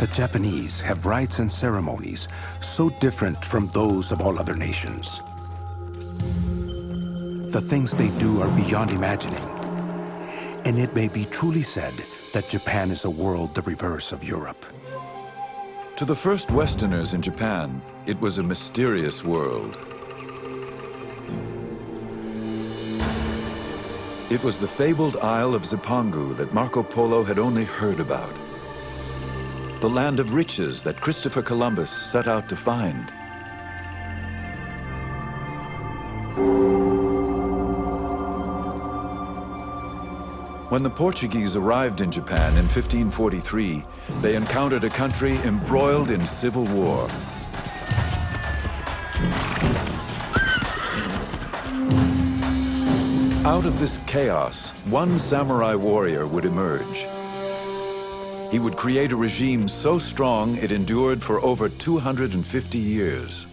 The Japanese have rites and ceremonies so different from those of all other nations. The things they do are beyond imagining. And it may be truly said that Japan is a world the reverse of Europe. To the first Westerners in Japan, it was a mysterious world. It was the fabled Isle of Zipangu that Marco Polo had only heard about. The land of riches that Christopher Columbus set out to find. When the Portuguese arrived in Japan in 1543, they encountered a country embroiled in civil war. Out of this chaos, one samurai warrior would emerge. He would create a regime so strong it endured for over 250 years.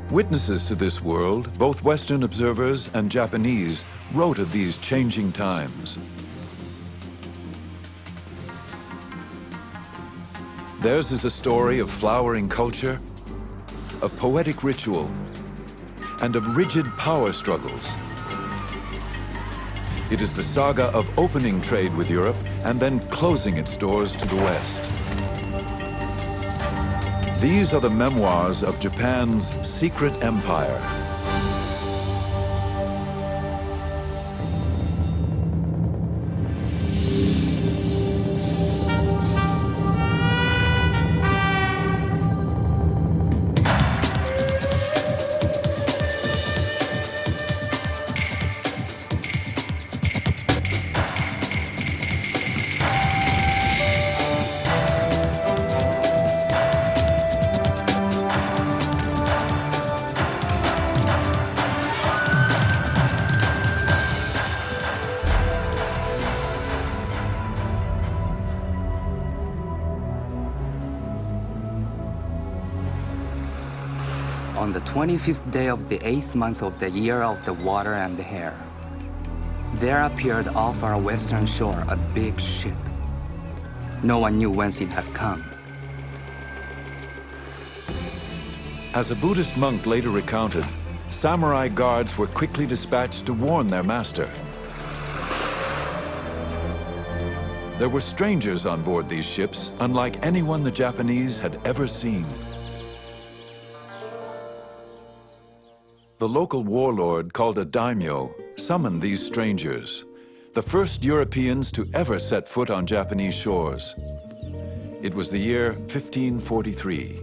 Witnesses to this world, both Western observers and Japanese, wrote of these changing times. Theirs is a story of flowering culture, of poetic ritual, and of rigid power struggles. It is the saga of opening trade with Europe and then closing its doors to the West. These are the memoirs of Japan's secret empire. On the 25th day of the 8th month of the year of the water and the hair, there appeared off our western shore a big ship. No one knew whence it had come. As a Buddhist monk later recounted, samurai guards were quickly dispatched to warn their master. There were strangers on board these ships, unlike anyone the Japanese had ever seen. The local warlord, called a daimyo, summoned these strangers, the first Europeans to ever set foot on Japanese shores. It was the year 1543.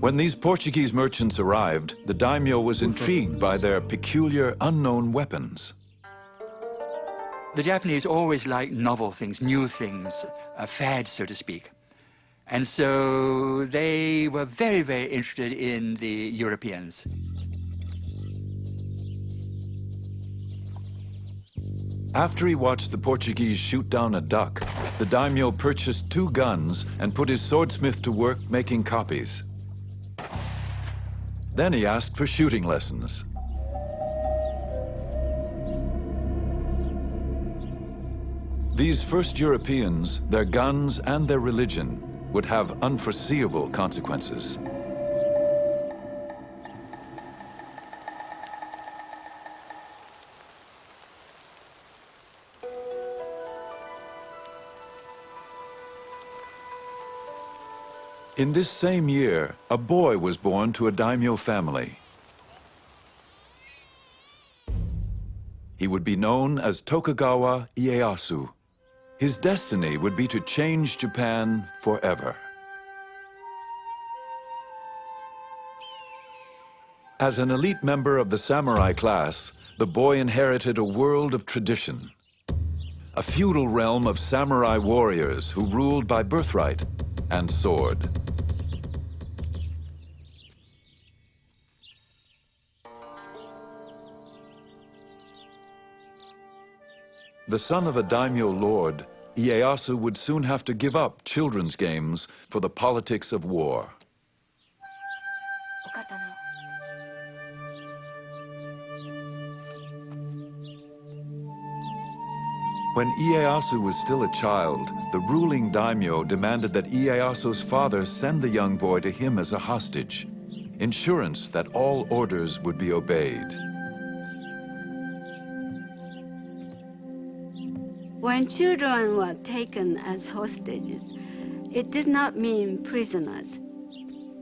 When these Portuguese merchants arrived, the daimyo was intrigued by their peculiar, unknown weapons. The Japanese always liked novel things, new things, a fad, so to speak. And so they were very, very interested in the Europeans. After he watched the Portuguese shoot down a duck, the daimyo purchased 2 guns and put his swordsmith to work making copies. Then he asked for shooting lessons. These first Europeans, their guns and their religion, would have unforeseeable consequences. In this same year, a boy was born to a daimyo family. He would be known as Tokugawa Ieyasu. His destiny would be to change Japan forever. As an elite member of the samurai class, the boy inherited a world of tradition, a feudal realm of samurai warriors who ruled by birthright and sword. The son of a daimyo lord, Ieyasu would soon have to give up children's games for the politics of war. When Ieyasu was still a child, the ruling daimyo demanded that Ieyasu's father send the young boy to him as a hostage, insurance that all orders would be obeyed. When children were taken as hostages, it did not mean prisoners.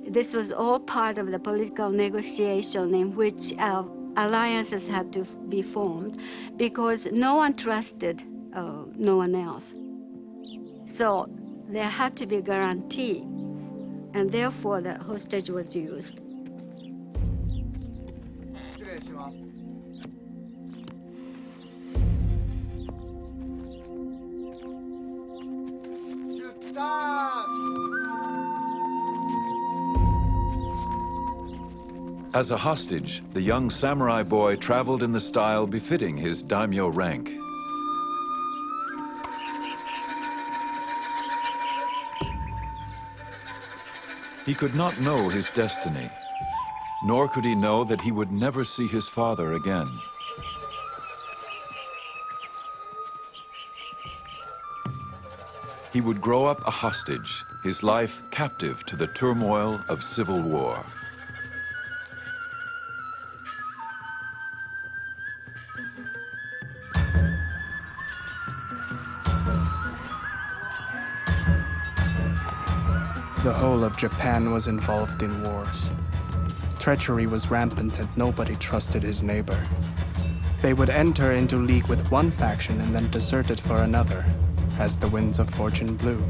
This was all part of the political negotiation in which alliances had to be formed because no one trusted no one else. So there had to be a guarantee, and therefore the hostage was used. As a hostage, the young samurai boy traveled in the style befitting his daimyo rank. He could not know his destiny, nor could he know that he would never see his father again. He would grow up a hostage, his life captive to the turmoil of civil war. The whole of Japan was involved in wars. Treachery was rampant and nobody trusted his neighbor. They would enter into league with one faction and then desert it for another, as the winds of fortune blew.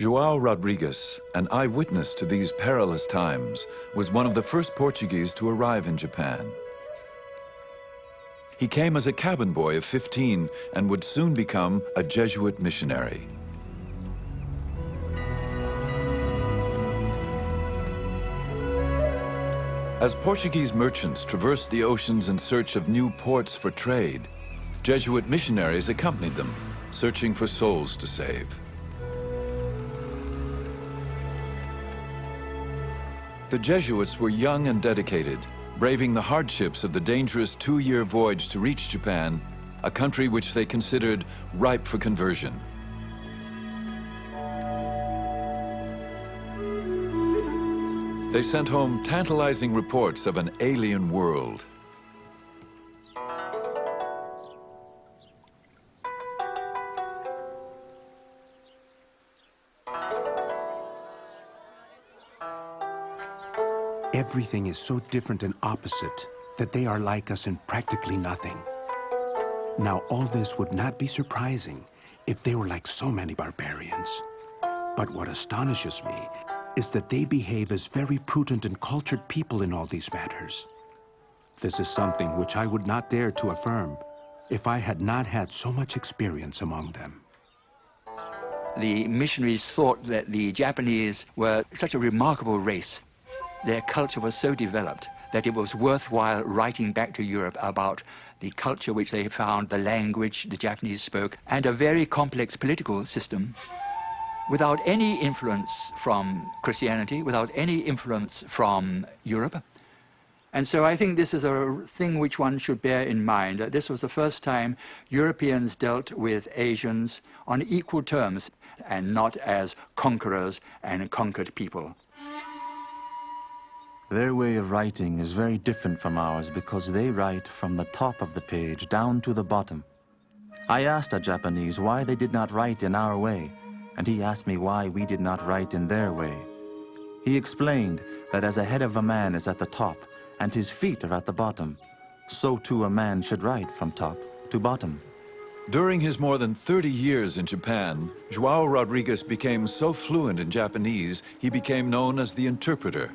João Rodrigues, an eyewitness to these perilous times, was one of the first Portuguese to arrive in Japan. He came as a cabin boy of 15 and would soon become a Jesuit missionary. As Portuguese merchants traversed the oceans in search of new ports for trade, Jesuit missionaries accompanied them, searching for souls to save. The Jesuits were young and dedicated, braving the hardships of the dangerous 2-year voyage to reach Japan, a country which they considered ripe for conversion. They sent home tantalizing reports of an alien world. Everything is so different and opposite that they are like us in practically nothing. Now, all this would not be surprising if they were like so many barbarians. But what astonishes me is that they behave as very prudent and cultured people in all these matters. This is something which I would not dare to affirm if I had not had so much experience among them. The missionaries thought that the Japanese were such a remarkable race. Their culture was so developed that it was worthwhile writing back to Europe about the culture which they found, the language the Japanese spoke, and a very complex political system without any influence from Christianity, without any influence from Europe. And so I think this is a thing which one should bear in mind, that this was the first time Europeans dealt with Asians on equal terms and not as conquerors and conquered people. Their way of writing is very different from ours because they write from the top of the page down to the bottom. I asked a Japanese why they did not write in our way, and he asked me why we did not write in their way. He explained that as a head of a man is at the top and his feet are at the bottom, so too a man should write from top to bottom. During his more than 30 years in Japan, João Rodrigues became so fluent in Japanese, he became known as the interpreter.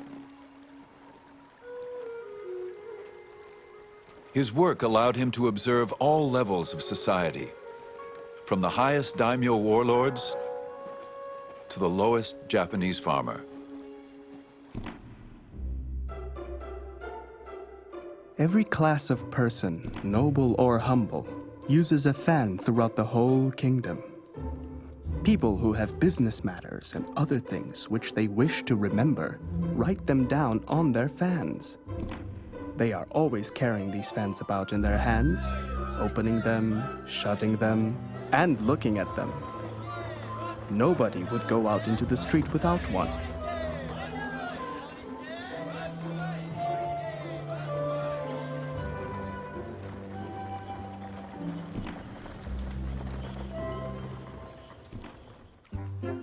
His work allowed him to observe all levels of society, from the highest daimyo warlords to the lowest Japanese farmer. Every class of person, noble or humble, uses a fan throughout the whole kingdom. People who have business matters and other things which they wish to remember, write them down on their fans. They are always carrying these fans about in their hands, opening them, shutting them, and looking at them. Nobody would go out into the street without one.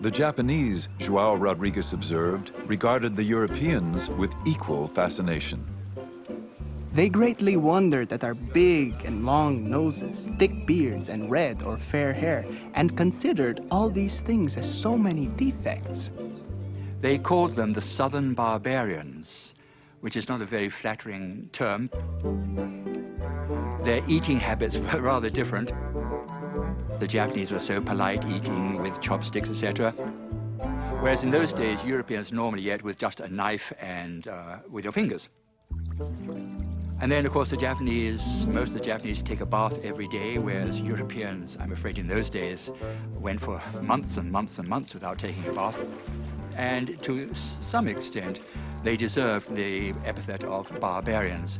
The Japanese, João Rodrigues observed, regarded the Europeans with equal fascination. They greatly wondered at our big and long noses, thick beards, and red or fair hair, and considered all these things as so many defects. They called them the Southern Barbarians, which is not a very flattering term. Their eating habits were rather different. The Japanese were so polite, eating with chopsticks, etc. Whereas in those days, Europeans normally ate with just a knife and with your fingers. And then, of course, most of the Japanese take a bath every day, whereas Europeans, I'm afraid in those days, went for months and months and months without taking a bath. And to some extent, they deserved the epithet of barbarians.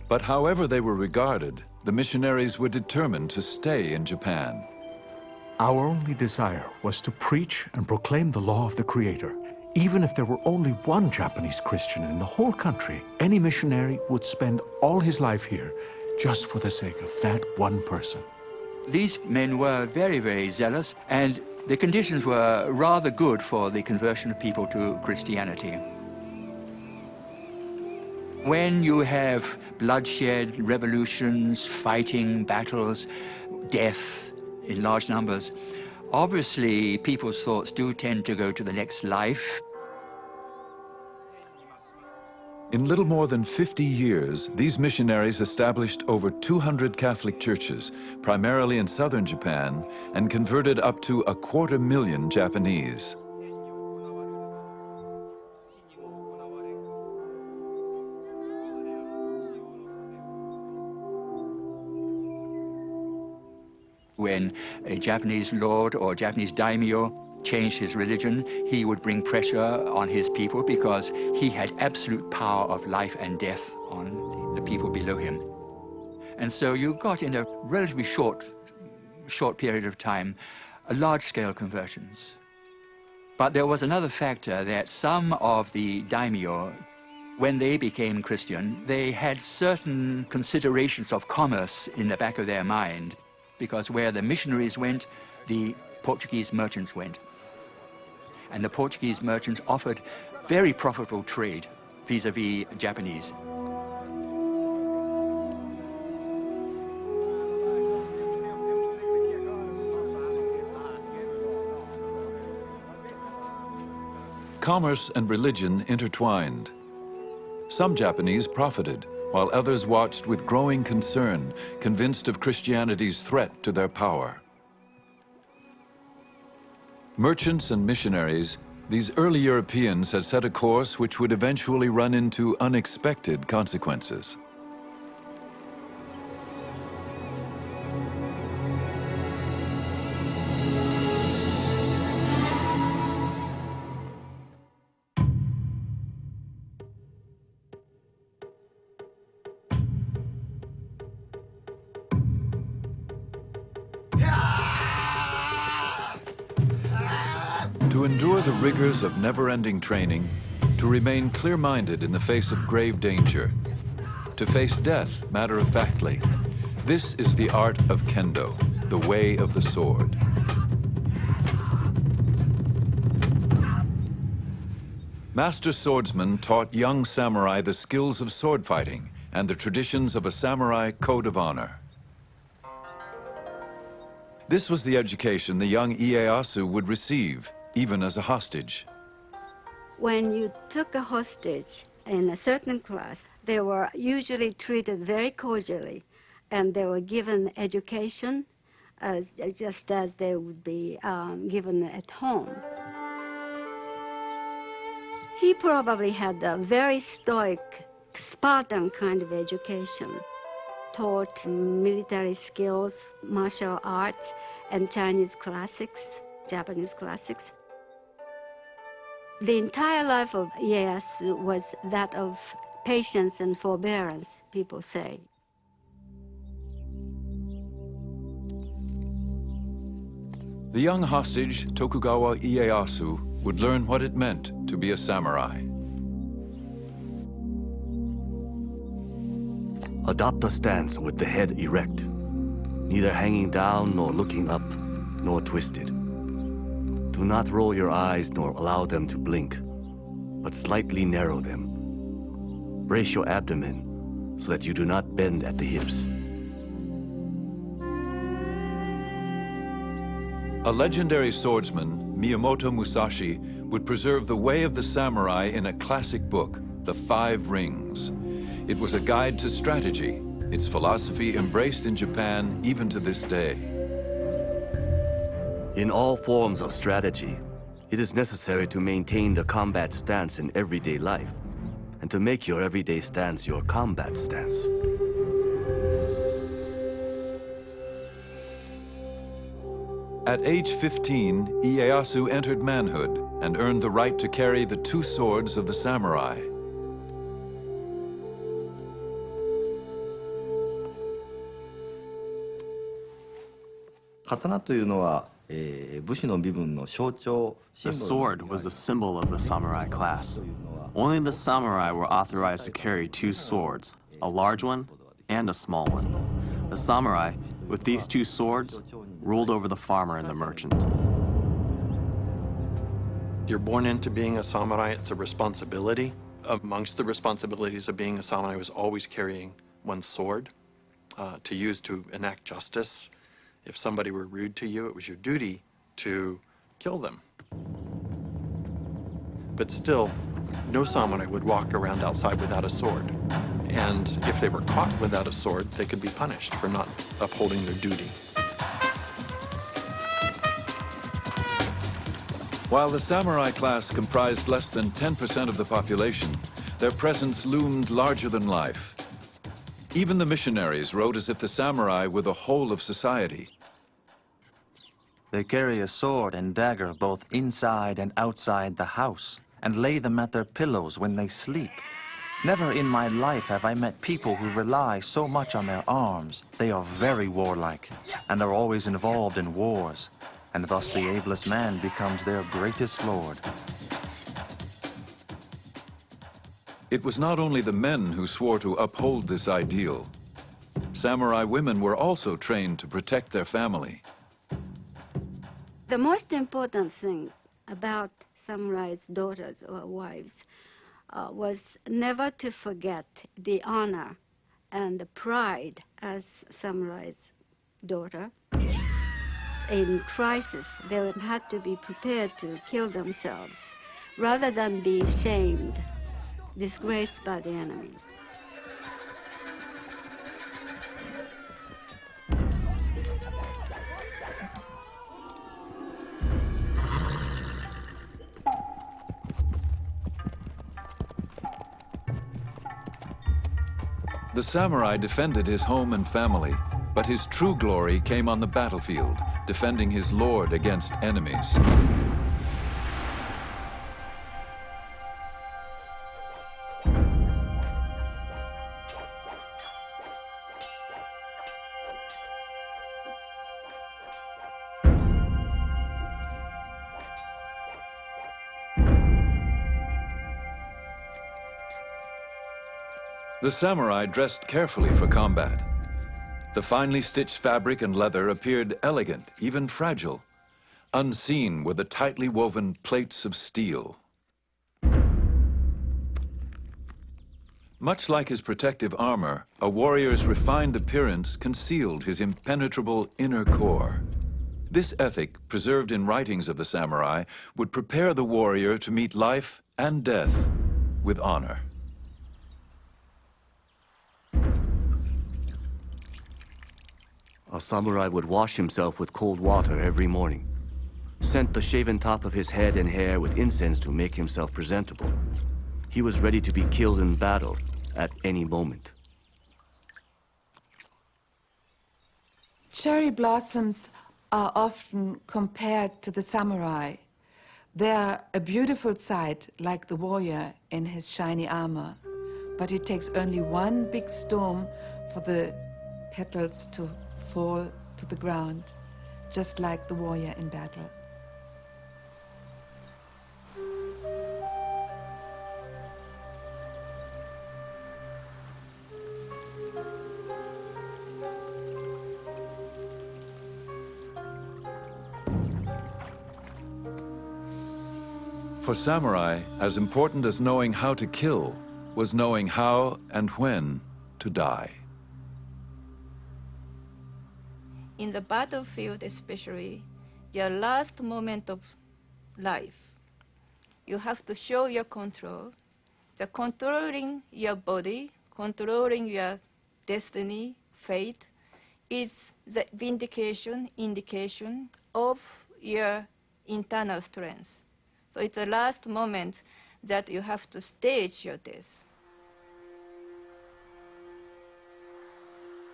But however they were regarded, the missionaries were determined to stay in Japan. Our only desire was to preach and proclaim the law of the Creator. Even if there were only one Japanese Christian in the whole country, any missionary would spend all his life here just for the sake of that one person. These men were very, very zealous, and the conditions were rather good for the conversion of people to Christianity. When you have bloodshed, revolutions, fighting, battles, death in large numbers, obviously people's thoughts do tend to go to the next life. In little more than 50 years, these missionaries established over 200 Catholic churches, primarily in southern Japan, and converted up to 250,000 Japanese. When a Japanese lord or Japanese daimyo changed his religion, he would bring pressure on his people because he had absolute power of life and death on the people below him. And so you got in a relatively short period of time, large-scale conversions. But there was another factor that some of the daimyo, when they became Christian, they had certain considerations of commerce in the back of their mind, because where the missionaries went, the Portuguese merchants went. And the Portuguese merchants offered very profitable trade vis-a-vis Japanese. Commerce and religion intertwined. Some Japanese profited, while others watched with growing concern, convinced of Christianity's threat to their power. Merchants and missionaries, these early Europeans had set a course which would eventually run into unexpected consequences. To endure the rigors of never-ending training, to remain clear-minded in the face of grave danger, to face death matter-of-factly, this is the art of kendo, the way of the sword. Master swordsmen taught young samurai the skills of sword fighting and the traditions of a samurai code of honor. This was the education the young Ieyasu would receive, even as a hostage. When you took a hostage in a certain class, they were usually treated very cordially, and they were given education just as they would be given at home. He probably had a very stoic, Spartan kind of education, taught military skills, martial arts, and Chinese classics, Japanese classics. The entire life of Ieyasu was that of patience and forbearance, people say. The young hostage, Tokugawa Ieyasu, would learn what it meant to be a samurai. Adopt a stance with the head erect, neither hanging down nor looking up, nor twisted. Do not roll your eyes nor allow them to blink, but slightly narrow them. Brace your abdomen so that you do not bend at the hips. A legendary swordsman, Miyamoto Musashi, would preserve the way of the samurai in a classic book, The Five Rings. It was a guide to strategy, its philosophy embraced in Japan even to this day. In all forms of strategy, it is necessary to maintain the combat stance in everyday life, and to make your everyday stance your combat stance. At age 15, Ieyasu entered manhood and earned the right to carry the two swords of the samurai. The sword was the symbol of the samurai class. Only the samurai were authorized to carry two swords, a large one and a small one. The samurai, with these two swords, ruled over the farmer and the merchant. You're born into being a samurai, it's a responsibility. Amongst the responsibilities of being a samurai was always carrying one's sword to use to enact justice. If somebody were rude to you, it was your duty to kill them. But still, no samurai would walk around outside without a sword. And if they were caught without a sword, they could be punished for not upholding their duty. While the samurai class comprised less than 10% of the population, their presence loomed larger than life. Even the missionaries wrote as if the samurai were the whole of society. They carry a sword and dagger both inside and outside the house, and lay them at their pillows when they sleep. Never in my life have I met people who rely so much on their arms. They are very warlike, and are always involved in wars, and thus the ablest man becomes their greatest lord. It was not only the men who swore to uphold this ideal. Samurai women were also trained to protect their family. The most important thing about samurai's daughters or wives was never to forget the honor and the pride as samurai's daughter. In crisis, they had to be prepared to kill themselves rather than be shamed, disgraced by the enemies. The samurai defended his home and family, but his true glory came on the battlefield, defending his lord against enemies. The samurai dressed carefully for combat. The finely stitched fabric and leather appeared elegant, even fragile. Unseen were the tightly woven plates of steel. Much like his protective armor, a warrior's refined appearance concealed his impenetrable inner core. This ethic, preserved in writings of the samurai, would prepare the warrior to meet life and death with honor. A samurai would wash himself with cold water every morning, scent the shaven top of his head and hair with incense to make himself presentable. He was ready to be killed in battle at any moment. Cherry blossoms are often compared to the samurai, They are a beautiful sight, like the warrior in his shiny armor, but it takes only one big storm for the petals to fall to the ground, just like the warrior in battle. For samurai, as important as knowing how to kill was knowing how and when to die. In the battlefield especially, your last moment of life, you have to show your control. The controlling your body, controlling your destiny, fate, is the indication of your internal strength. So it's the last moment that you have to stage your death.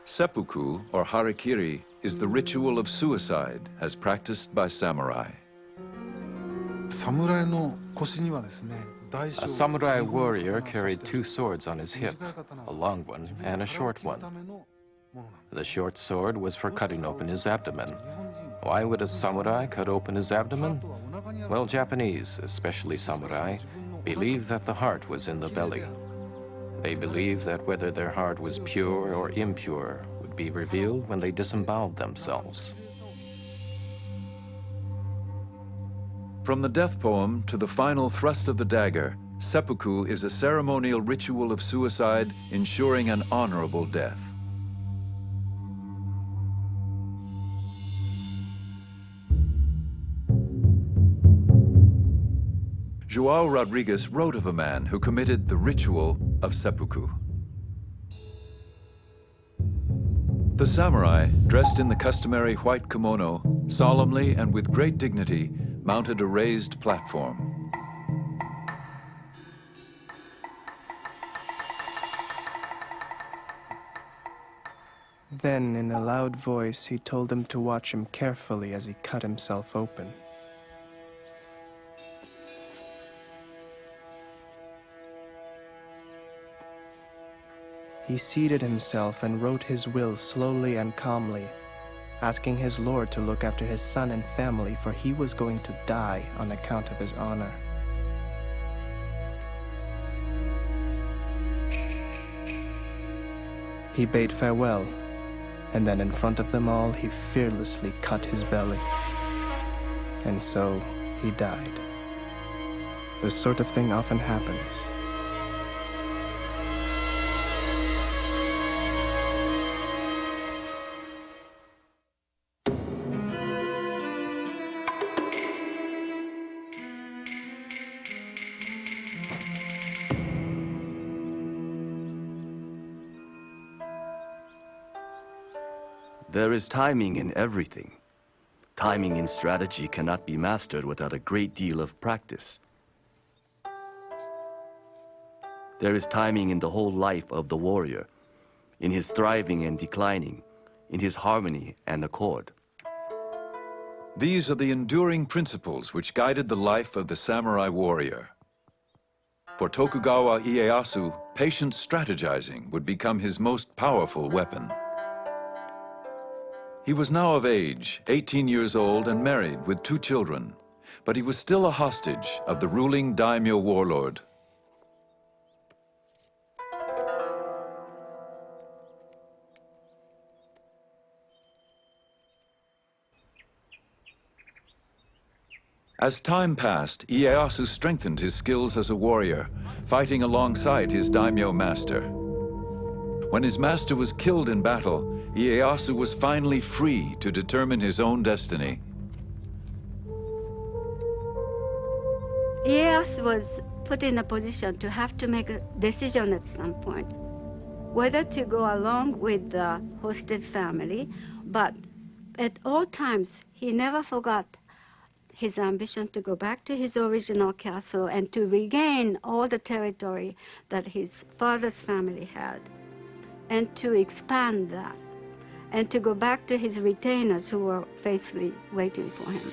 Seppuku, or harikiri, is the ritual of suicide as practiced by samurai. A samurai warrior carried two swords on his hip, a long one and a short one. The short sword was for cutting open his abdomen. Why would a samurai cut open his abdomen? Well, Japanese, especially samurai, believed that the heart was in the belly. They believed that whether their heart was pure or impure would be revealed when they disemboweled themselves. From the death poem to the final thrust of the dagger, seppuku is a ceremonial ritual of suicide ensuring an honorable death. João Rodrigues wrote of a man who committed the ritual of seppuku. The samurai, dressed in the customary white kimono, solemnly and with great dignity, mounted a raised platform. Then, in a loud voice, he told them to watch him carefully as he cut himself open. He seated himself and wrote his will slowly and calmly, asking his lord to look after his son and family, for he was going to die on account of his honor. He bade farewell, and then in front of them all, he fearlessly cut his belly. And so he died. This sort of thing often happens. There is timing in everything. Timing in strategy cannot be mastered without a great deal of practice. There is timing in the whole life of the warrior, in his thriving and declining, in his harmony and accord. These are the enduring principles which guided the life of the samurai warrior. For Tokugawa Ieyasu, patient strategizing would become his most powerful weapon. He was now of age, 18 years old and married with 2 children, but he was still a hostage of the ruling daimyo warlord. As time passed, Ieyasu strengthened his skills as a warrior, fighting alongside his daimyo master. When his master was killed in battle, Ieyasu was finally free to determine his own destiny. Ieyasu was put in a position to have to make a decision at some point, whether to go along with the hostage family, but at all times he never forgot his ambition to go back to his original castle and to regain all the territory that his father's family had, and to expand that, and to go back to his retainers who were faithfully waiting for him.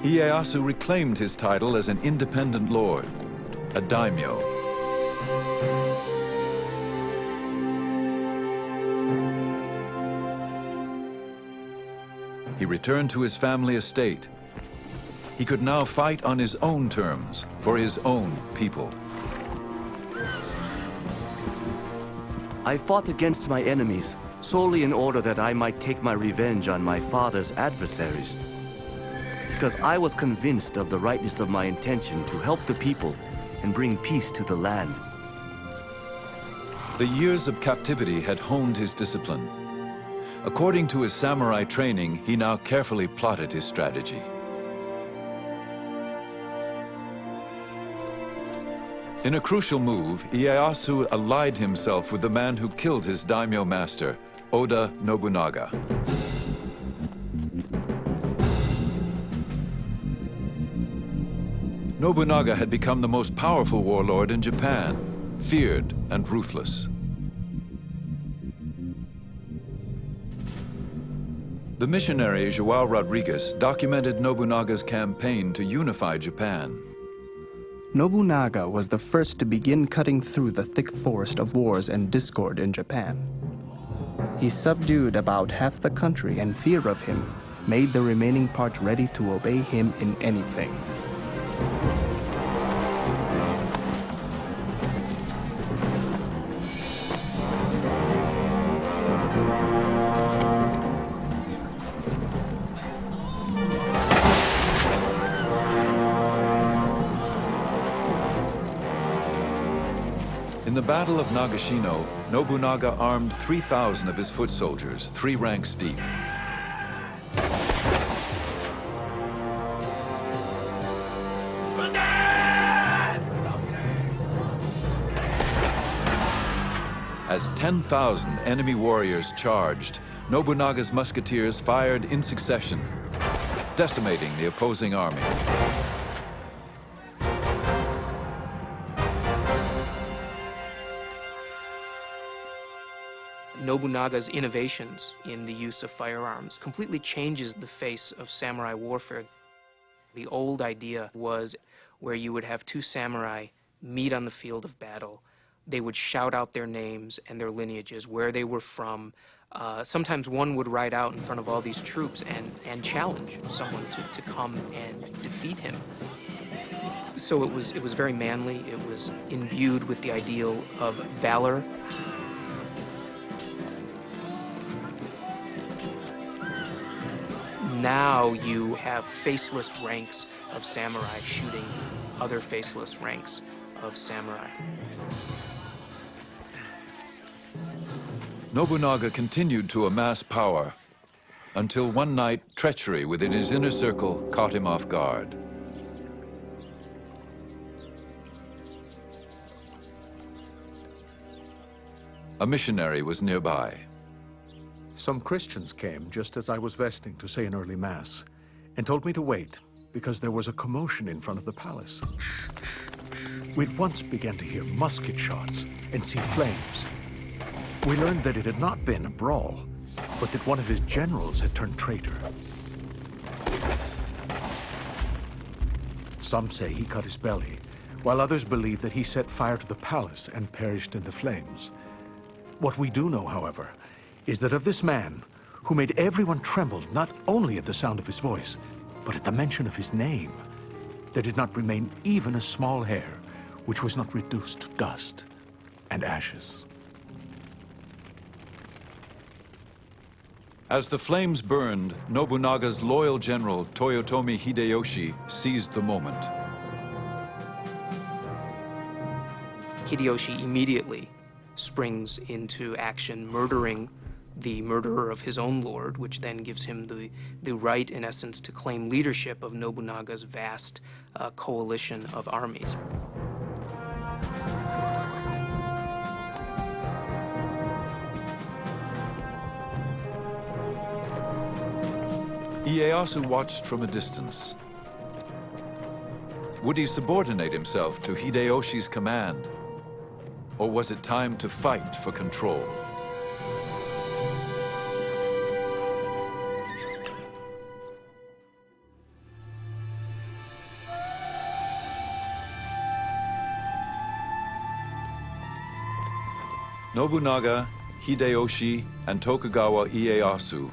Ieyasu reclaimed his title as an independent lord, a daimyo. He returned to his family estate. He could now fight on his own terms for his own people. I fought against my enemies solely in order that I might take my revenge on my father's adversaries. Because I was convinced of the rightness of my intention to help the people and bring peace to the land. The years of captivity had honed his discipline. According to his samurai training, he now carefully plotted his strategy. In a crucial move, Ieyasu allied himself with the man who killed his daimyo master, Oda Nobunaga. Nobunaga had become the most powerful warlord in Japan, feared and ruthless. The missionary João Rodrigues documented Nobunaga's campaign to unify Japan. Nobunaga was the first to begin cutting through the thick forest of wars and discord in Japan. He subdued about half the country, and fear of him made the remaining part ready to obey him in anything. In the Battle of Nagashino, Nobunaga armed 3,000 of his foot soldiers, 3 ranks deep. As 10,000 enemy warriors charged, Nobunaga's musketeers fired in succession, decimating the opposing army. Nobunaga's innovations in the use of firearms completely changes the face of samurai warfare. The old idea was where you would have 2 samurai meet on the field of battle. They would shout out their names and their lineages, where they were from. Sometimes one would ride out in front of all these troops and challenge someone to come and defeat him. So it was very manly. It was imbued with the ideal of valor. Now you have faceless ranks of samurai shooting other faceless ranks of samurai. Nobunaga continued to amass power until one night treachery within his inner circle caught him off guard. A missionary was nearby. Some Christians came just as I was vesting to say an early mass and told me to wait because there was a commotion in front of the palace. We'd once began to hear musket shots and see flames. We learned that it had not been a brawl, but that one of his generals had turned traitor. Some say he cut his belly, while others believe that he set fire to the palace and perished in the flames. What we do know, however, is that of this man, who made everyone tremble not only at the sound of his voice, but at the mention of his name, there did not remain even a small hair which was not reduced to dust and ashes. As the flames burned, Nobunaga's loyal general, Toyotomi Hideyoshi, seized the moment. Hideyoshi immediately springs into action, murdering the murderer of his own lord, which then gives him the right, in essence, to claim leadership of Nobunaga's vast coalition of armies. Ieyasu watched from a distance. Would he subordinate himself to Hideyoshi's command? Or was it time to fight for control? Nobunaga, Hideyoshi, and Tokugawa Ieyasu.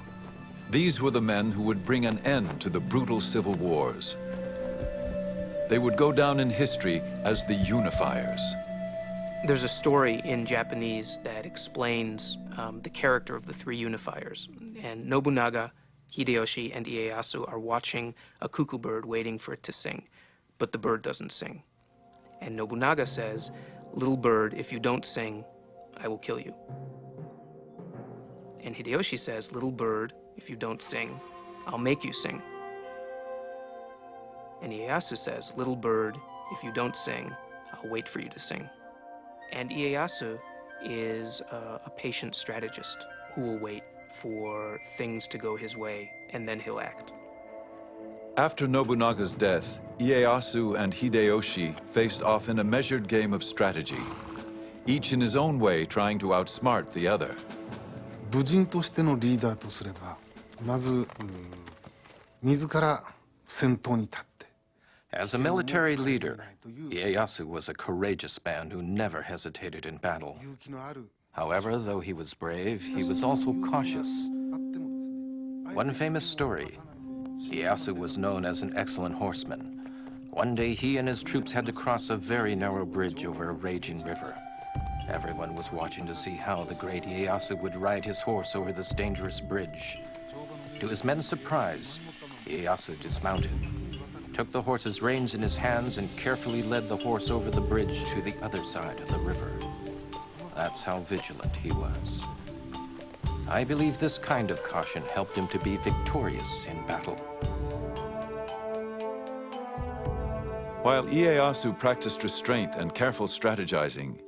These were the men who would bring an end to the brutal civil wars. They would go down in history as the unifiers. There's a story in Japanese that explains the character of the three unifiers. And Nobunaga, Hideyoshi, and Ieyasu are watching a cuckoo bird waiting for it to sing, but the bird doesn't sing. And Nobunaga says, "Little bird, if you don't sing, I will kill you." And Hideyoshi says, "Little bird, if you don't sing, I'll make you sing." And Ieyasu says, "Little bird, if you don't sing, I'll wait for you to sing." And Ieyasu is a patient strategist who will wait for things to go his way, and then he'll act. After Nobunaga's death, Ieyasu and Hideyoshi faced off in a measured game of strategy, each in his own way trying to outsmart the other. 武人としてのリーダーとすれば、まず自ら先頭に立って。 As a military leader, Ieyasu was a courageous man who never hesitated in battle. However, though he was brave, he was also cautious. One famous story, Ieyasu was known as an excellent horseman. One day he and his troops had to cross a very narrow bridge over a raging river. Everyone was watching to see how the great Ieyasu would ride his horse over this dangerous bridge. To his men's surprise, Ieyasu dismounted, took the horse's reins in his hands, and carefully led the horse over the bridge to the other side of the river. That's how vigilant he was. I believe this kind of caution helped him to be victorious in battle. While Ieyasu practiced restraint and careful strategizing,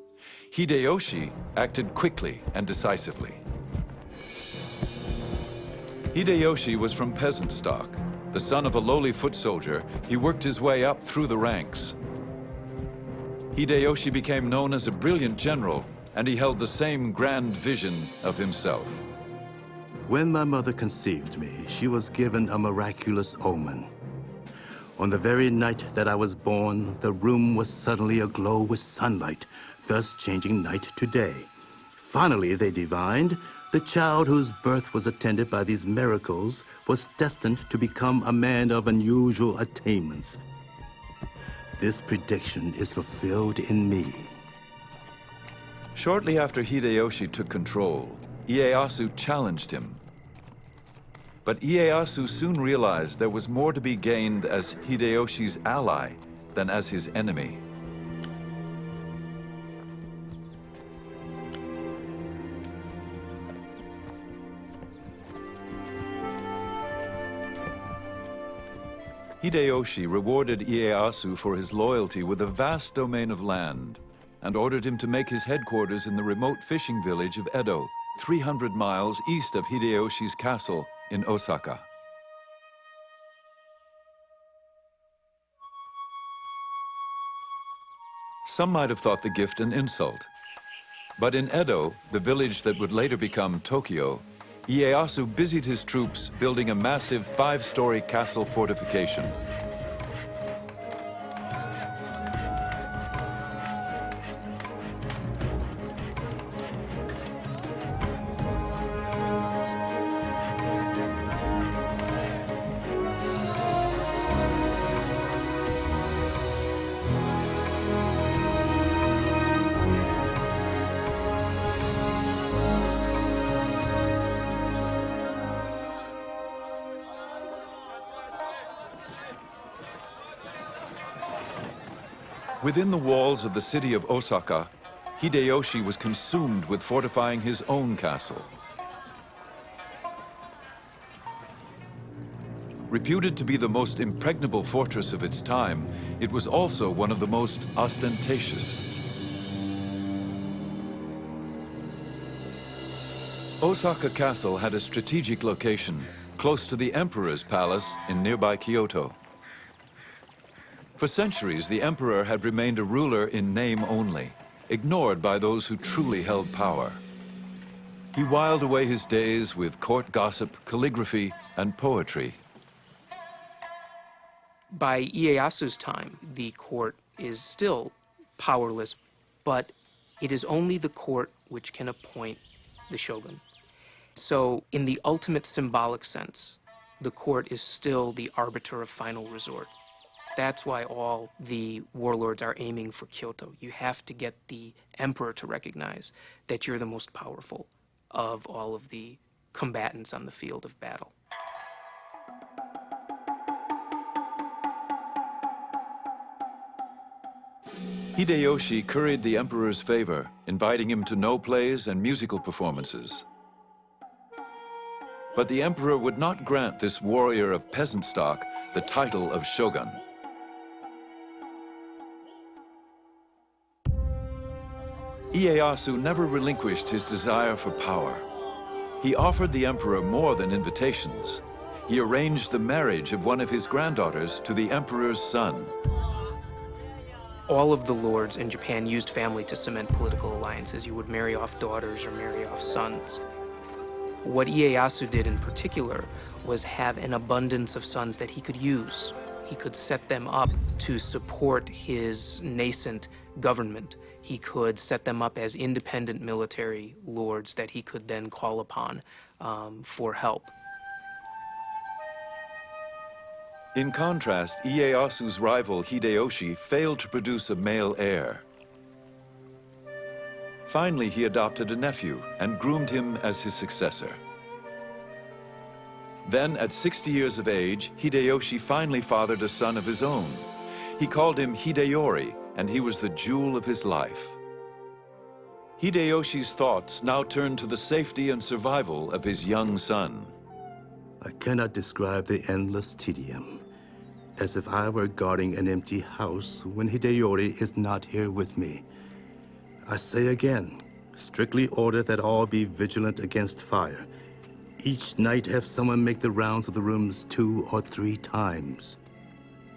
Hideyoshi acted quickly and decisively. Hideyoshi was from peasant stock. The son of a lowly foot soldier, he worked his way up through the ranks. Hideyoshi became known as a brilliant general, and he held the same grand vision of himself. When my mother conceived me, she was given a miraculous omen. On the very night that I was born, the room was suddenly aglow with sunlight, thus changing night to day. Finally, they divined, the child whose birth was attended by these miracles was destined to become a man of unusual attainments. This prediction is fulfilled in me. Shortly after Hideyoshi took control, Ieyasu challenged him. But Ieyasu soon realized there was more to be gained as Hideyoshi's ally than as his enemy. Hideyoshi rewarded Ieyasu for his loyalty with a vast domain of land and ordered him to make his headquarters in the remote fishing village of Edo, 300 miles east of Hideyoshi's castle in Osaka. Some might have thought the gift an insult. But in Edo, the village that would later become Tokyo, Ieyasu busied his troops building a massive 5-story castle fortification. Within the walls of the city of Osaka, Hideyoshi was consumed with fortifying his own castle. Reputed to be the most impregnable fortress of its time, it was also one of the most ostentatious. Osaka Castle had a strategic location, close to the Emperor's palace in nearby Kyoto. For centuries, the emperor had remained a ruler in name only, ignored by those who truly held power. He whiled away his days with court gossip, calligraphy, and poetry. By Ieyasu's time, the court is still powerless, but It is only the court which can appoint the shogun. So in the ultimate symbolic sense, the court is still the arbiter of final resort. That's why all the warlords are aiming for Kyoto. You have to get the emperor to recognize that you're the most powerful of all of the combatants on the field of battle. Hideyoshi curried the emperor's favor, inviting him to no plays and musical performances. But the emperor would not grant this warrior of peasant stock the title of shogun. Ieyasu never relinquished his desire for power. He offered the emperor more than invitations. He arranged the marriage of one of his granddaughters to the emperor's son. All of the lords in Japan used family to cement political alliances. You would marry off daughters or marry off sons. What Ieyasu did in particular was have an abundance of sons that he could use. He could set them up to support his nascent government. He could set them up as independent military lords that he could then call upon for help. In contrast, Ieyasu's rival Hideyoshi failed to produce a male heir. Finally, he adopted a nephew and groomed him as his successor. Then, at 60 years of age, Hideyoshi finally fathered a son of his own. He called him Hideyori, and he was the jewel of his life. Hideyoshi's thoughts now turned to the safety and survival of his young son. I cannot describe the endless tedium, as if I were guarding an empty house when Hideyori is not here with me. I say again, strictly order that all be vigilant against fire. Each night have someone make the rounds of the rooms 2 or 3 times.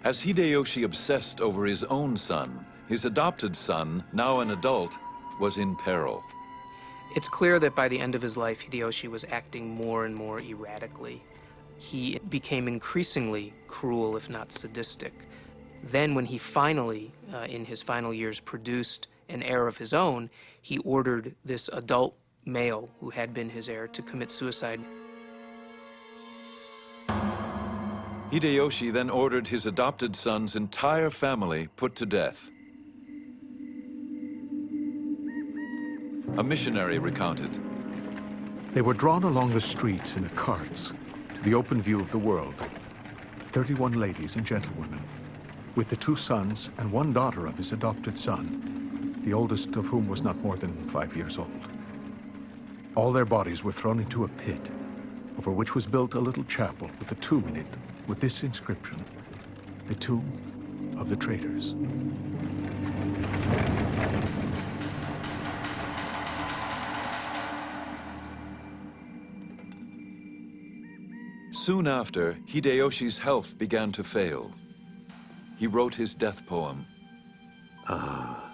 As Hideyoshi obsessed over his own son, his adopted son, now an adult, was in peril. It's clear that by the end of his life, Hideyoshi was acting more and more erratically. He became increasingly cruel, if not sadistic. Then when he finally, in his final years, produced an heir of his own, he ordered this adult male who had been his heir to commit suicide. Hideyoshi then ordered his adopted son's entire family put to death. A missionary recounted. They were drawn along the streets in the carts to the open view of the world. 31 ladies and gentlewomen, with the 2 sons and 1 daughter of his adopted son, the oldest of whom was not more than 5 years old. All their bodies were thrown into a pit, over which was built a little chapel with a tomb in it, with this inscription: the tomb of the traitors. Soon after, Hideyoshi's health began to fail. He wrote his death poem. Ah,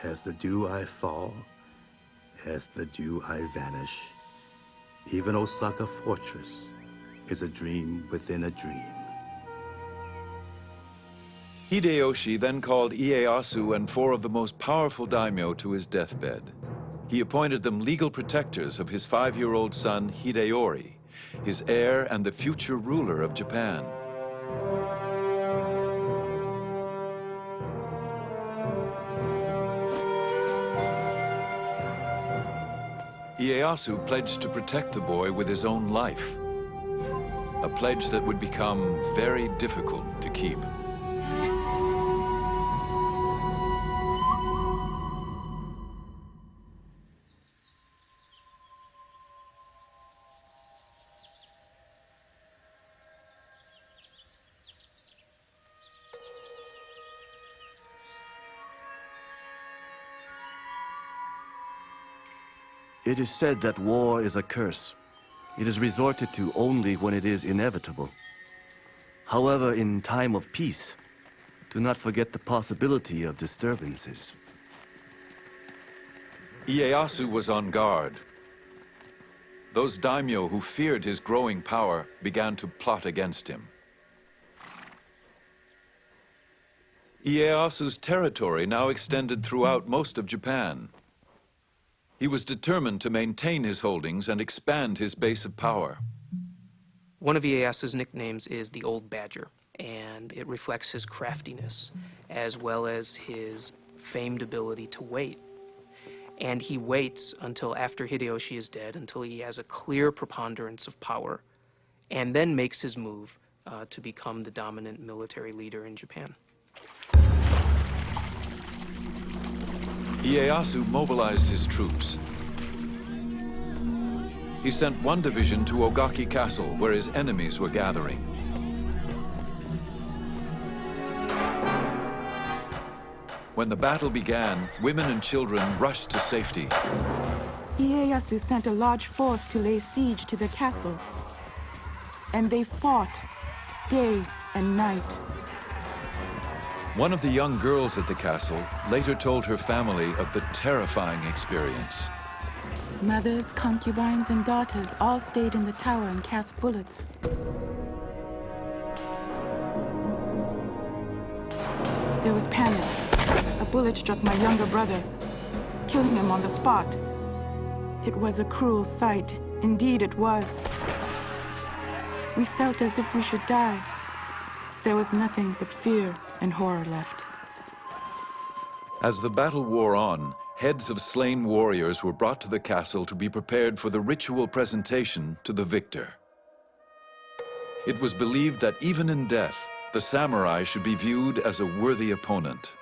as the dew I fall, as the dew I vanish. Even Osaka Fortress is a dream within a dream. Hideyoshi then called Ieyasu and 4 of the most powerful daimyo to his deathbed. He appointed them legal protectors of his 5-year-old son Hideyori, his heir and the future ruler of Japan. Ieyasu pledged to protect the boy with his own life, a pledge that would become very difficult to keep. It is said that war is a curse. It is resorted to only when it is inevitable. However, in time of peace, do not forget the possibility of disturbances. Ieyasu was on guard. Those daimyo who feared his growing power began to plot against him. Ieyasu's territory now extended throughout most of Japan. He was determined to maintain his holdings and expand his base of power. One of Ieyasu's nicknames is the Old Badger, and it reflects his craftiness as well as his famed ability to wait. And he waits until after Hideyoshi is dead, until he has a clear preponderance of power, and then makes his move to become the dominant military leader in Japan. Ieyasu mobilized his troops. He sent one division to Ogaki Castle, where his enemies were gathering. When the battle began, women and children rushed to safety. Ieyasu sent a large force to lay siege to the castle, and they fought day and night. One of the young girls at the castle later told her family of the terrifying experience. Mothers, concubines, and daughters all stayed in the tower and cast bullets. There was panic. A bullet struck my younger brother, killing him on the spot. It was a cruel sight. Indeed, it was. We felt as if we should die. There was nothing but fear and horror left. As the battle wore on, heads of slain warriors were brought to the castle to be prepared for the ritual presentation to the victor. It was believed that even in death, the samurai should be viewed as a worthy opponent.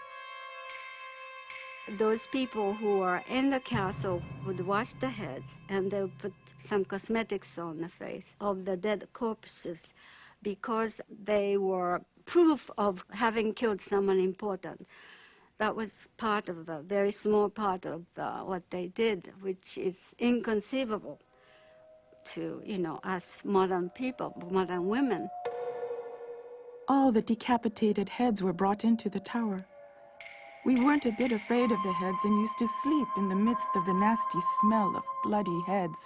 Those people who were in the castle would wash the heads, and they would put some cosmetics on the face of the dead corpses, because they were proof of having killed someone important. That was part of a very small part of what they did, which is inconceivable to, us modern people, modern women. All the decapitated heads were brought into the tower. We weren't a bit afraid of the heads and used to sleep in the midst of the nasty smell of bloody heads.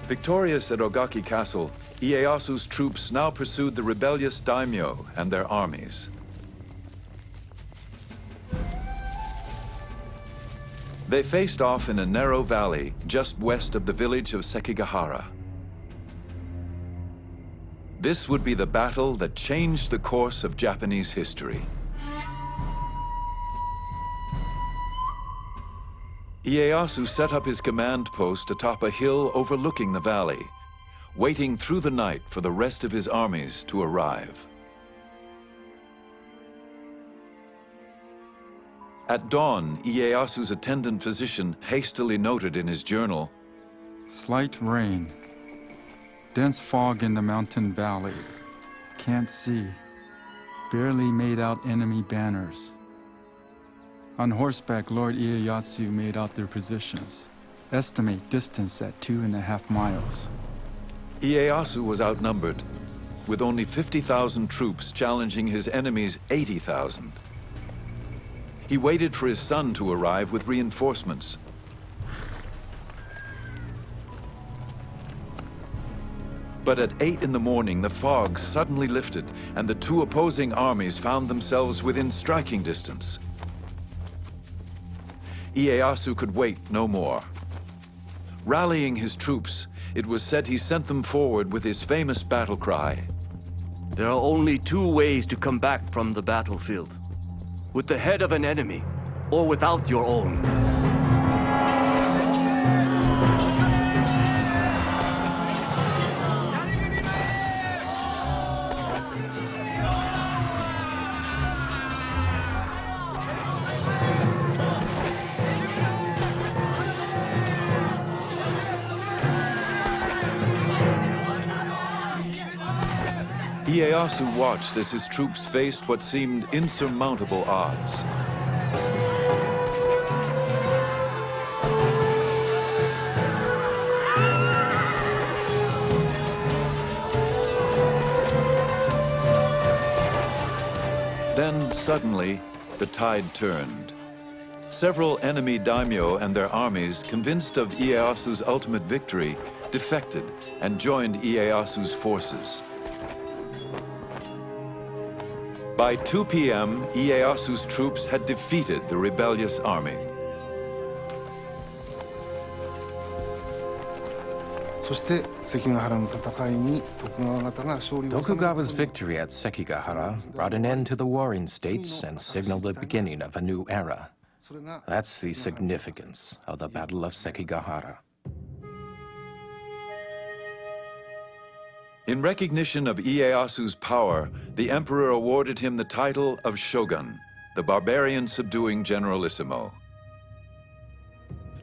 Victorious at Ogaki Castle, Ieyasu's troops now pursued the rebellious daimyo and their armies. They faced off in a narrow valley just west of the village of Sekigahara. This would be the battle that changed the course of Japanese history. Ieyasu set up his command post atop a hill overlooking the valley, waiting through the night for the rest of his armies to arrive. At dawn, Ieyasu's attendant physician hastily noted in his journal, "Slight rain. Dense fog in the mountain valley. Can't see. Barely made out enemy banners. On horseback, Lord Ieyasu made out their positions. Estimate distance at 2.5 miles. Ieyasu was outnumbered, with only 50,000 troops challenging his enemy's 80,000. He waited for his son to arrive with reinforcements. But at 8 in the morning, the fog suddenly lifted, and the two opposing armies found themselves within striking distance. Ieyasu could wait no more. Rallying his troops, it was said he sent them forward with his famous battle cry. "There are only two ways to come back from the battlefield. With the head of an enemy, or without your own." Ieyasu watched as his troops faced what seemed insurmountable odds. Then, suddenly, the tide turned. Several enemy daimyo and their armies, convinced of Ieyasu's ultimate victory, defected and joined Ieyasu's forces. By 2 p.m., Ieyasu's troops had defeated the rebellious army. Tokugawa's victory at Sekigahara brought an end to the warring states and signaled the beginning of a new era. That's the significance of the Battle of Sekigahara. In recognition of Ieyasu's power, the emperor awarded him the title of shogun, the barbarian-subduing generalissimo.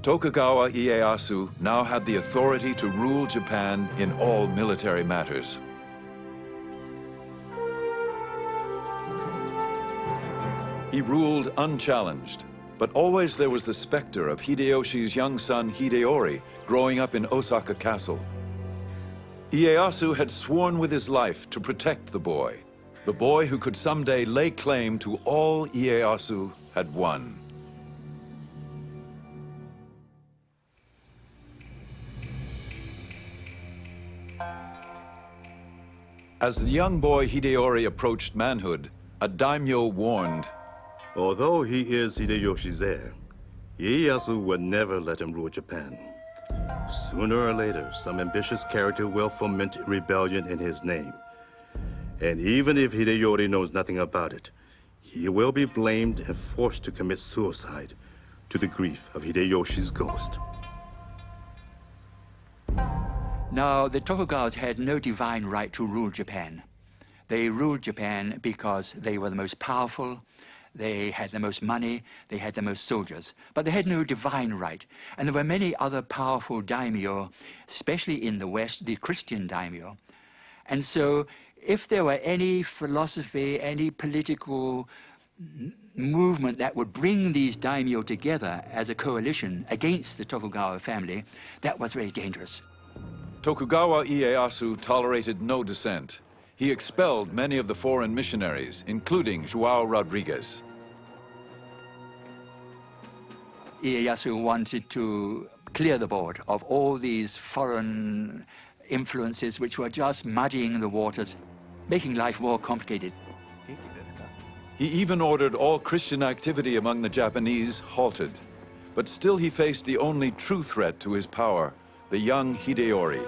Tokugawa Ieyasu now had the authority to rule Japan in all military matters. He ruled unchallenged, but always there was the specter of Hideyoshi's young son Hideyori growing up in Osaka Castle. Ieyasu had sworn with his life to protect the boy who could someday lay claim to all Ieyasu had won. As the young boy Hideyori approached manhood, a daimyo warned, "Although he is Hideyoshi's heir, Ieyasu would never let him rule Japan. Sooner or later, some ambitious character will foment rebellion in his name. And even if Hideyori knows nothing about it, he will be blamed and forced to commit suicide to the grief of Hideyoshi's ghost." Now, the Tokugawas had no divine right to rule Japan. They ruled Japan because they were the most powerful, they had the most money, they had the most soldiers, but they had no divine right. And there were many other powerful daimyo, especially in the West, the Christian daimyo. And so, if there were any philosophy, any political movement that would bring these daimyo together as a coalition against the Tokugawa family, that was very dangerous. Tokugawa Ieyasu tolerated no dissent. He expelled many of the foreign missionaries, including João Rodrigues. Ieyasu wanted to clear the board of all these foreign influences which were just muddying the waters, making life more complicated. He even ordered all Christian activity among the Japanese halted. But still he faced the only true threat to his power, the young Hideyori.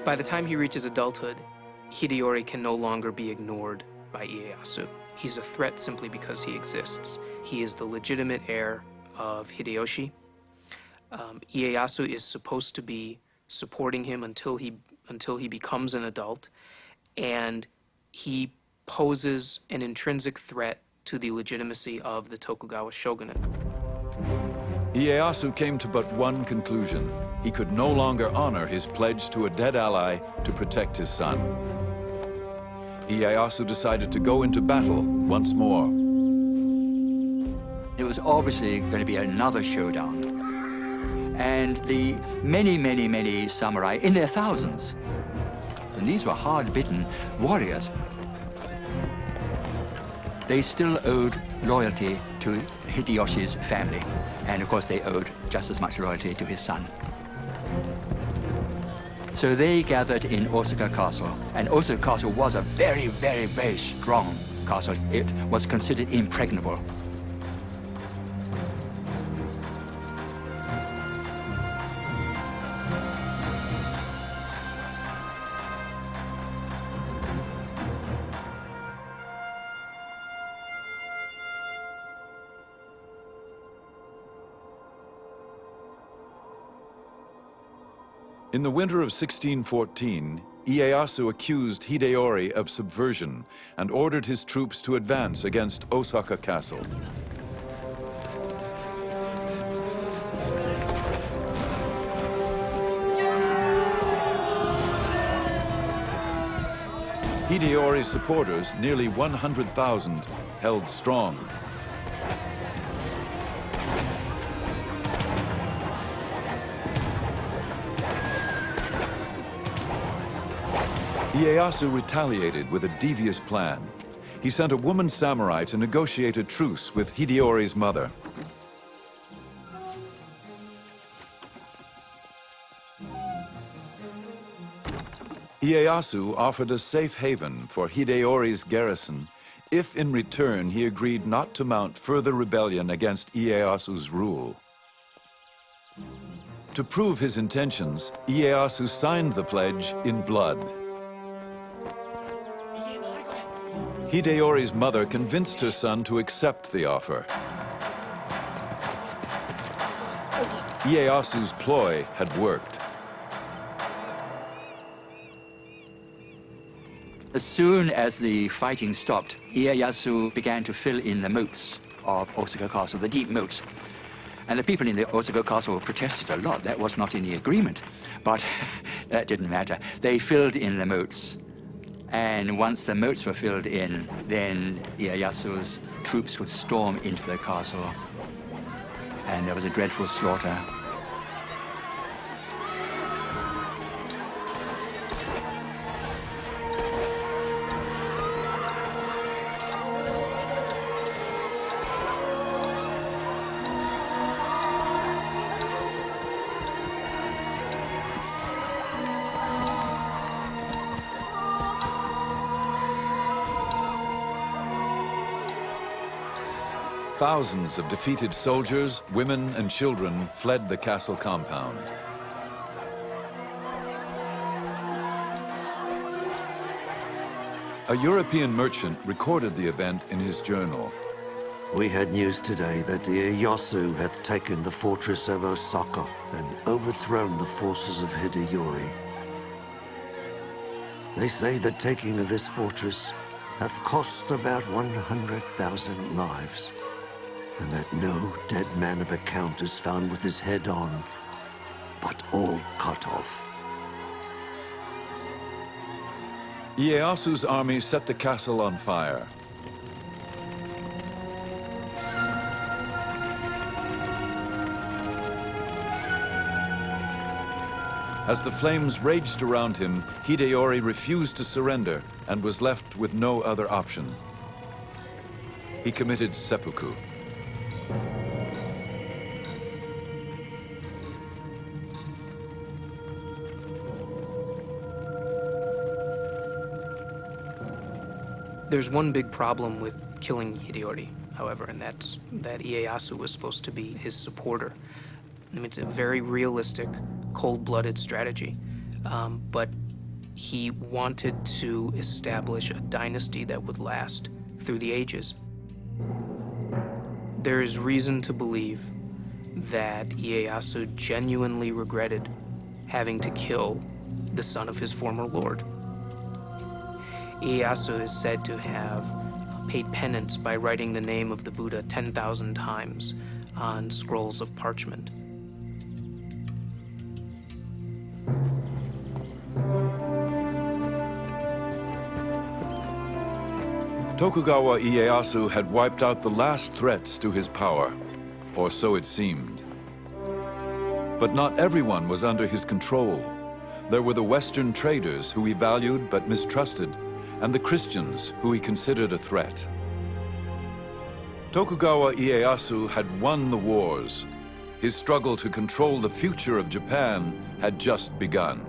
By the time he reaches adulthood, Hideyori can no longer be ignored by Ieyasu. He's a threat simply because he exists. He is the legitimate heir of Hideyoshi. Ieyasu is supposed to be supporting him until he becomes an adult, and he poses an intrinsic threat to the legitimacy of the Tokugawa shogunate. Ieyasu came to but one conclusion. He could no longer honor his pledge to a dead ally to protect his son. Ieyasu decided to go into battle once more. It was obviously going to be another showdown. And the many samurai, in their thousands, and these were hard-bitten warriors, they still owed loyalty to Hideyoshi's family. And of course they owed just as much loyalty to his son. So they gathered in Osaka Castle, and Osaka Castle was a very strong castle. It was considered impregnable. In the winter of 1614, Ieyasu accused Hideyori of subversion and ordered his troops to advance against Osaka Castle. Hideyori's supporters, nearly 100,000, held strong. Ieyasu retaliated with a devious plan. He sent a woman samurai to negotiate a truce with Hideyori's mother. Ieyasu offered a safe haven for Hideyori's garrison if in return he agreed not to mount further rebellion against Ieyasu's rule. To prove his intentions, Ieyasu signed the pledge in blood. Hideyori's mother convinced her son to accept the offer. Ieyasu's ploy had worked. As soon as the fighting stopped, Ieyasu began to fill in the moats of Osaka Castle, the deep moats. And the people in the Osaka Castle protested a lot. That was not in the agreement. But that didn't matter. They filled in the moats. And once the moats were filled in, then Ieyasu's troops could storm into the castle. And there was a dreadful slaughter. Thousands of defeated soldiers, women, and children fled the castle compound. A European merchant recorded the event in his journal. We had news today that Ieyasu hath taken the fortress of Osaka and overthrown the forces of Hideyori. They say the taking of this fortress hath cost about 100,000 lives, and that no dead man of account is found with his head on, but all cut off. Ieyasu's army set the castle on fire. As the flames raged around him, Hideyori refused to surrender and was left with no other option. He committed seppuku. There's one big problem with killing Hideyori, however, and that's that Ieyasu was supposed to be his supporter. I mean, it's a very realistic, cold-blooded strategy, but he wanted to establish a dynasty that would last through the ages. There is reason to believe that Ieyasu genuinely regretted having to kill the son of his former lord. Ieyasu is said to have paid penance by writing the name of the Buddha 10,000 times on scrolls of parchment. Tokugawa Ieyasu had wiped out the last threats to his power, or so it seemed. But not everyone was under his control. There were the Western traders who he valued but mistrusted, and the Christians who he considered a threat. Tokugawa Ieyasu had won the wars. His struggle to control the future of Japan had just begun.